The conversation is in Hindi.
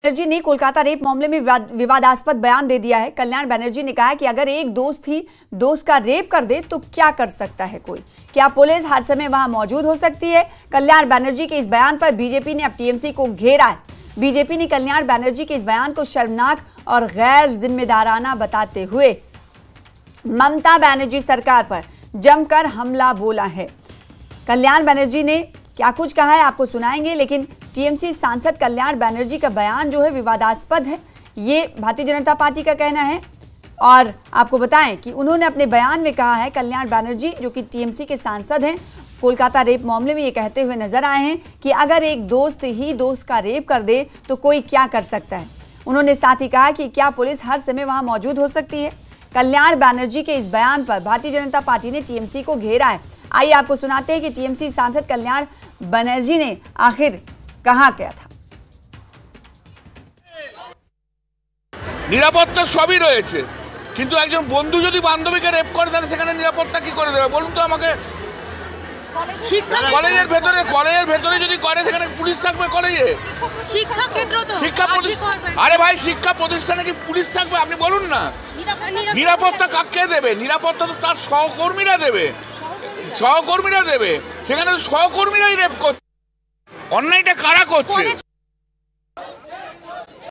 बनर्जी ने कोलकाता रेप मामले में विवादास्पद बयान दे दिया है। कल्याण बनर्जी ने कहा कि अगर एक दोस्त ही दोस्त का रेप कर दे तो क्या कर सकता है कोई, क्या पुलिस हर समय वहां मौजूद हो सकती है। कल्याण बनर्जी के इस बयान पर बीजेपी ने अब टीएमसी को घेरा है। बीजेपी ने कल्याण बनर्जी के इस बयान को शर्मनाक और गैर जिम्मेदाराना बताते हुए ममता बनर्जी सरकार पर जमकर हमला बोला है। कल्याण बनर्जी ने क्या कुछ कहा है आपको सुनाएंगे, लेकिन टीएमसी सांसद कल्याण बनर्जी का बयान जो है विवादास्पद है, ये भारतीय जनता पार्टी का कहना है। और आपको बताएं कि उन्होंने अपने बयान में कहा है, कल्याण बनर्जी जो कि टीएमसी के सांसद हैं, कोलकाता रेप मामले में ये कहते हुए नजर आए हैं कि अगर एक दोस्त ही दोस्त का रेप कर दे तो कोई क्या कर सकता है। उन्होंने साथ ही कहा कि क्या पुलिस हर समय वहां मौजूद हो सकती है। कल्याण बनर्जी के इस बयान पर भारतीय जनता पार्टी ने टीएमसी को घेरा है। आइए आपको सुनाते हैं कि टीएमसी सांसद कल्याण बनर्जी ने आखिर कहा क्या था। নিরাপত্তা সবই রয়েছে, কিন্তু একজন বন্ধু যদি বান্ধবীকে রেপ করে তাহলে সেখানে নিরাপত্তা কি করে দেবে বলুন তো আমাকে। কলেজের ভেতরে যদি করে সেখানে পুলিশ থাকবে কলেজে? শিক্ষা ক্ষেত্র তো আরে ভাই, শিক্ষা প্রতিষ্ঠানে কি পুলিশ থাকবে আপনি বলুন না। নিরাপত্তা কাকে দেবে? নিরাপত্তা তো তার সহকর্মীরা দেবে, সেখানে সহকর্মীরাই রেপ করছে। অন্যায়টা কারা করছে?